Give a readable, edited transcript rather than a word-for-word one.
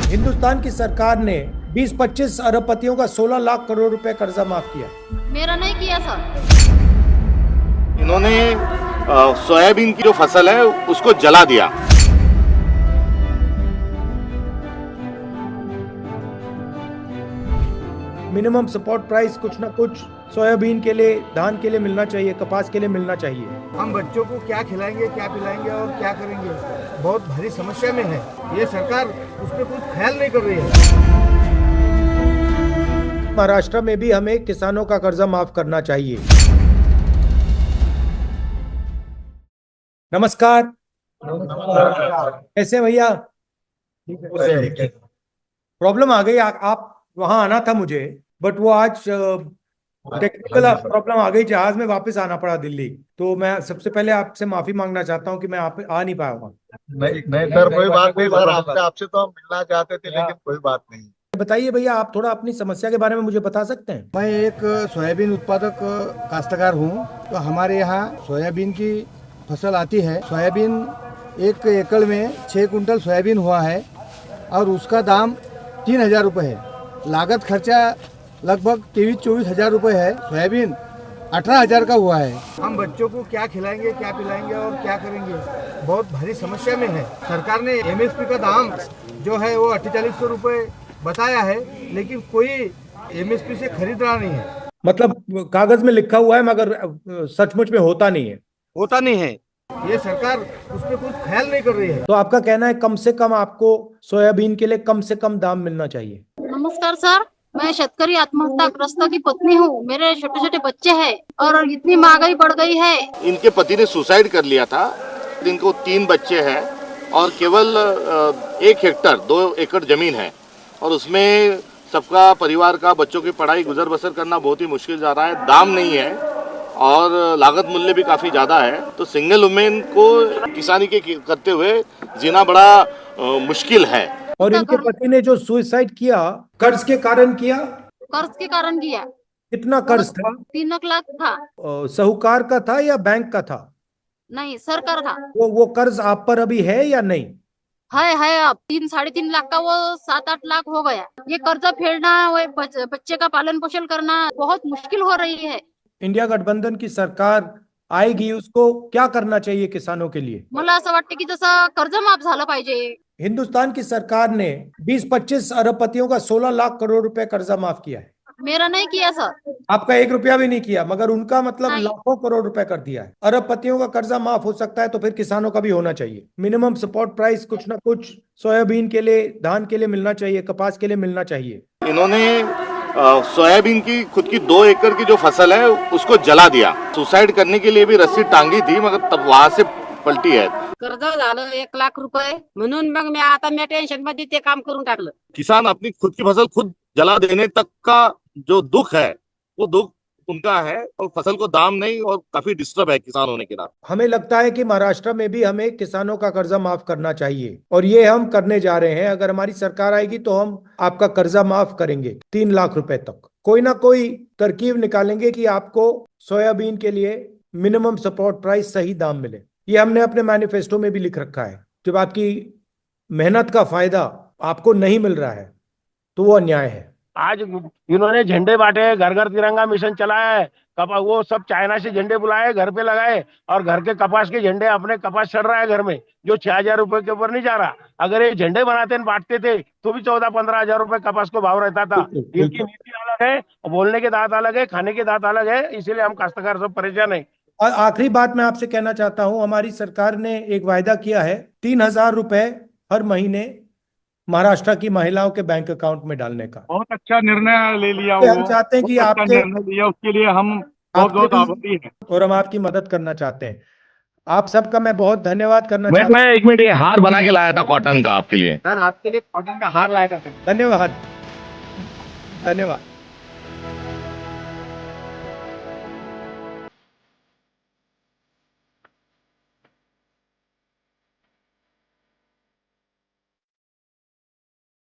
हिंदुस्तान की सरकार ने 20-25 अरबपतियों का 16 लाख करोड़ रुपए कर्जा माफ किया। मेरा नहीं किया सर। इन्होंने सोयाबीन की जो फसल है उसको जला दिया। मिनिमम सपोर्ट प्राइस कुछ ना कुछ सोयाबीन के लिए, धान के लिए मिलना चाहिए, कपास के लिए मिलना चाहिए। हम बच्चों को क्या खिलाएंगे, क्या पिलाएंगे और क्या करेंगे, बहुत भारी समस्या में है। ये सरकार उस पर कुछ ख्याल नहीं कर रही है। महाराष्ट्र में भी हमें किसानों का कर्जा माफ करना चाहिए। नमस्कार। कैसे भैया? प्रॉब्लम आ गई। आप वहां आना था मुझे, बट वो आज टेक्निकल प्रॉब्लम आ गई, जहाज में वापस आना पड़ा दिल्ली। तो मैं सबसे पहले आपसे माफी मांगना चाहता हूँ कि मैं आप आ नहीं पाया वहाँ। नहीं सर, कोई बात नहीं सर। आपसे तो हम मिलना चाहते थे, लेकिन कोई बात नहीं। बताइए भैया, आप थोड़ा अपनी समस्या के बारे में मुझे बता सकते हैं? मैं एक सोयाबीन उत्पादक काश्तकार हूँ। तो हमारे यहाँ सोयाबीन की फसल आती है। सोयाबीन 1 एकड़ में 6 कुंटल सोयाबीन हुआ है और उसका दाम 3,000 रुपये है। लागत खर्चा लगभग 23-24 हजार रुपये है। सोयाबीन 18,000 का हुआ है। हम बच्चों को क्या खिलाएंगे, क्या पिलाएंगे और क्या करेंगे, बहुत भारी समस्या में है। सरकार ने MSP का दाम जो है वो 4800 रुपये बताया है, लेकिन कोई MSP से खरीद रहा नहीं है। मतलब कागज में लिखा हुआ है, मगर सचमुच में होता नहीं है। होता नहीं है। ये सरकार उस पर कुछ ख्याल नहीं कर रही है। तो आपका कहना है कम से कम आपको सोयाबीन के लिए कम से कम दाम मिलना चाहिए। नमस्कार सर, मैं शेतकरी आत्महत्याग्रस्त की पत्नी हूँ। मेरे छोटे छोटे बच्चे हैं और इतनी महंगाई बढ़ गई है। इनके पति ने सुसाइड कर लिया था। इनको 3 बच्चे हैं और केवल 1 हेक्टर 2 एकड़ जमीन है और उसमें सबका परिवार का बच्चों की पढ़ाई गुजर बसर करना बहुत ही मुश्किल जा रहा है। दाम नहीं है और लागत मूल्य भी काफी ज्यादा है। तो सिंगल वुमेन को किसानी के करते हुए जीना बड़ा मुश्किल है। और इनके पति ने जो सुसाइड किया, कर्ज के कारण किया। कर्ज के कारण किया। कितना कर्ज था? 3 लाख था। साहूकार का था या बैंक का था? नहीं, सरकार था। वो कर्ज आप पर अभी है या नहीं? है अब 3-3.5 लाख का वो 7-8 लाख हो गया। ये कर्जा फेरना, वो बच्चे का पालन पोषण करना बहुत मुश्किल हो रही है। इंडिया गठबंधन की सरकार आएगी, उसको क्या करना चाहिए किसानों के लिए? मला असं वाटतं की जसं कर्ज माफ झालं पाहिजे। हिंदुस्तान की सरकार ने 20-25 अरबपतियों का 16 लाख करोड़ रुपए कर्जा माफ किया है। मेरा नहीं किया सर। आपका 1 रुपया भी नहीं किया, मगर उनका मतलब नहीं। लाखों करोड़ रुपए कर दिया है। अरबपतियों का कर्जा माफ हो सकता है तो फिर किसानों का भी होना चाहिए। मिनिमम सपोर्ट प्राइस कुछ ना कुछ सोयाबीन के लिए, धान के लिए मिलना चाहिए, कपास के लिए मिलना चाहिए। इन्होंने सोयाबीन की खुद की 2 एकड़ की जो फसल है उसको जला दिया। सुसाइड करने के लिए भी रस्सी टांगी थी, मगर तब वहां से पलटी है। कर्ज झालं 1 लाख रुपये, म्हणून मग मी टेन्शन मध्ये ते काम करून टाकलं। किसान अपनी खुद की फसल खुद जला देने तक का जो दुख है वो दुख उनका है और फसल को दाम नहीं, और काफी डिस्टर्ब है किसान होने के नाते। हमें लगता है कि महाराष्ट्र में भी हमें किसानों का कर्जा माफ करना चाहिए और ये हम करने जा रहे हैं। अगर हमारी सरकार आएगी तो हम आपका कर्जा माफ करेंगे 3 लाख रुपए तक। कोई ना कोई तरकीब निकालेंगे कि आपको सोयाबीन के लिए मिनिमम सपोर्ट प्राइस सही दाम मिले। ये हमने अपने मैनिफेस्टो में भी लिख रखा है। जब आपकी मेहनत का फायदा आपको नहीं मिल रहा है तो वो अन्याय है। आज इन्होंने झंडे बांटे, घर घर तिरंगा मिशन चलाया है। वो सब चाइना से झंडे बुलाए, घर पे लगाए और घर के कपास के झंडे, अपने कपास चढ़ रहा है घर में, जो 6,000 रुपए के ऊपर नहीं जा रहा। अगर ये झंडे बनाते बांटते थे तो भी 14-15 हजार रुपए कपास को भाव रहता था। इनकी नीति अलग है, बोलने के दांत अलग है, खाने के दांत अलग है, इसीलिए हम काश्तकार सब परेशान है। और आखिरी बात मैं आपसे कहना चाहता हूं, हमारी सरकार ने एक वायदा किया है 3,000 रुपए हर महीने महाराष्ट्र की महिलाओं के बैंक अकाउंट में डालने का। बहुत अच्छा निर्णय ले लिया। हम चाहते हैं कि बहुत अच्छा आपके निर्णय लिया, उसके लिए हम बहुत आभारी हैं और हम आपकी मदद करना चाहते हैं। आप सबका मैं बहुत धन्यवाद करना मैं 1 मिनट, ये हार बना के लाया था कॉटन का आपके लिए। सर आपके लिए कॉटन का हार लाया था। धन्यवाद। धन्यवाद।